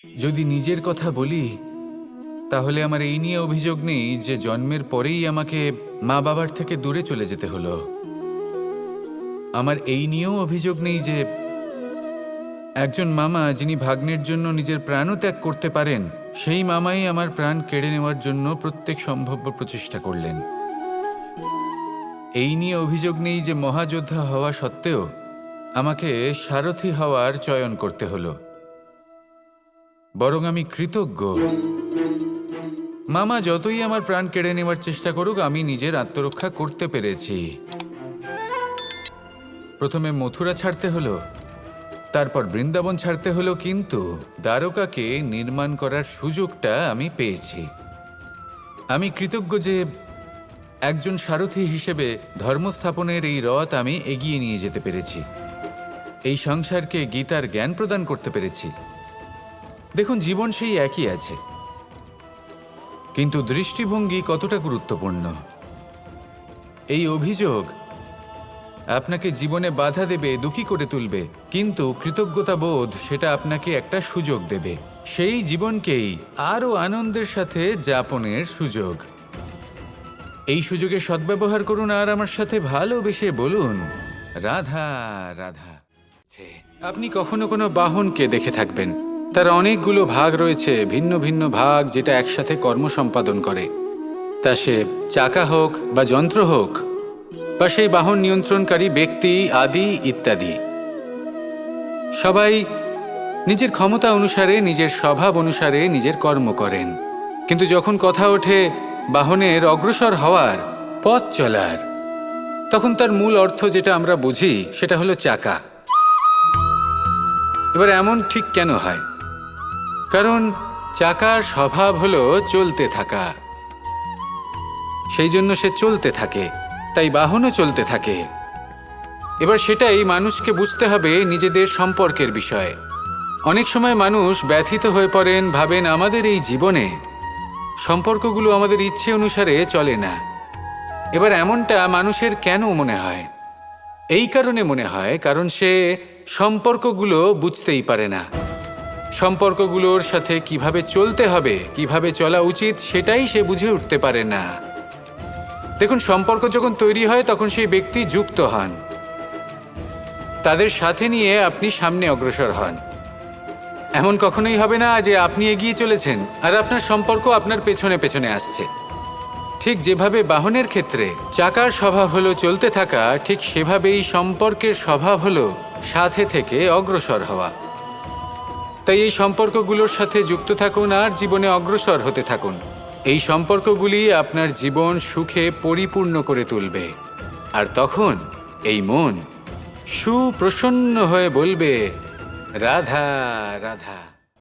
যদি নিজের কথা বলি তাহলে আমার এই নিয়ে অভিযোগ নেই যে জন্মের পরেই আমাকে মা বাবার থেকে দূরে চলে যেতে হলো। আমার এই নিয়েও অভিযোগ নেই যে একজন মামা যিনি ভাগ্নের জন্য নিজের প্রাণও ত্যাগ করতে পারেন, সেই মামাই আমার প্রাণ কেড়ে নেওয়ার জন্য প্রত্যেক সম্ভাব্য প্রচেষ্টা করলেন। এই নিয়ে অভিযোগ নেই যে মহাযোদ্ধা হওয়া সত্ত্বেও আমাকে সারথি হওয়ার চয়ন করতে হলো। বরং আমি কৃতজ্ঞ। মামা যতই আমার প্রাণ কেড়ে নেওয়ার চেষ্টা করুক, আমি নিজের আত্মরক্ষা করতে পেরেছি। প্রথমে মথুরা ছাড়তে হলো, তারপর বৃন্দাবন ছাড়তে হলো, কিন্তু দ্বারকাকে নির্মাণ করার সুযোগটা আমি পেয়েছি। আমি কৃতজ্ঞ যে একজন সারথি হিসেবে ধর্মস্থাপনের এই রথ আমি এগিয়ে নিয়ে যেতে পেরেছি। এই সংসারকে গীতার জ্ঞান প্রদান করতে পেরেছি। দেখুন, জীবন সেই একই আছে, কিন্তু দৃষ্টিভঙ্গি কতটা গুরুত্বপূর্ণ। এই অভিযোগ আপনাকে জীবনে বাধা দেবে, দুঃখী করে তুলবে, কিন্তু কৃতজ্ঞতা বোধ সেটা আপনাকে একটা সুযোগ দেবে, সেই জীবনকেই আরও আনন্দের সাথে যাপনের সুযোগ। এই সুযোগে সদ্ব্যবহার করুন আর আমার সাথে ভালোবেসে বলুন, রাধা রাধা। আপনি কখনো কোনো বাহনকে দেখে থাকবেন, তার অনেকগুলো ভাগ রয়েছে, ভিন্ন ভিন্ন ভাগ যেটা একসাথে কর্ম সম্পাদন করে। তা সে চাকা হোক বা যন্ত্র হোক, বা সেই বাহন নিয়ন্ত্রণকারী ব্যক্তি আদি ইত্যাদি। সবাই নিজের ক্ষমতা অনুসারে, নিজের স্বভাব অনুসারে নিজের কর্ম করেন। কিন্তু যখন কথা ওঠে বাহনের অগ্রসর হওয়ার, পথ চলার, তখন তার মূল অর্থ যেটা আমরা বুঝি সেটা হলো চাকা। এবার এমন ঠিক কেন হয়? কারণ চাকার স্বভাব হলো চলতে থাকা, সেই জন্য সে চলতে থাকে, তাই বাহনও চলতে থাকে। এবার সেটাই মানুষকে বুঝতে হবে নিজেদের সম্পর্কের বিষয়ে। অনেক সময় মানুষ ব্যথিত হয়ে পড়েন, ভাবেন আমাদের এই জীবনে সম্পর্কগুলো আমাদের ইচ্ছে অনুসারে চলে না। এবার এমনটা মানুষের কেন মনে হয়? এই কারণে মনে হয় কারণ সে সম্পর্কগুলো বুঝতেই পারে না। সম্পর্কগুলোর সাথে কিভাবে চলতে হবে, কিভাবে চলা উচিত, সেটাই সে বুঝে উঠতে পারে না। দেখুন, সম্পর্ক যখন তৈরি হয় তখন সেই ব্যক্তি যুক্ত হন, তাদের সাথে নিয়ে আপনি সামনে অগ্রসর হন। এমন কখনোই হবে না যে আপনি এগিয়ে চলেছেন আর আপনার সম্পর্ক আপনার পেছনে পেছনে আসছে। ঠিক যেভাবে বাহনের ক্ষেত্রে চাকার স্বভাব হলো চলতে থাকা, ঠিক সেভাবেই সম্পর্কের স্বভাব হলো সাথে থেকে অগ্রসর হওয়া। তাই এই সম্পর্কগুলোর সাথে যুক্ত থাকুন আর জীবনে অগ্রসর হতে থাকুন। এই সম্পর্কগুলি আপনার জীবন সুখে পরিপূর্ণ করে তুলবে। আর তখন এই মন সুপ্রসন্ন হয়ে বলবে, রাধা রাধা।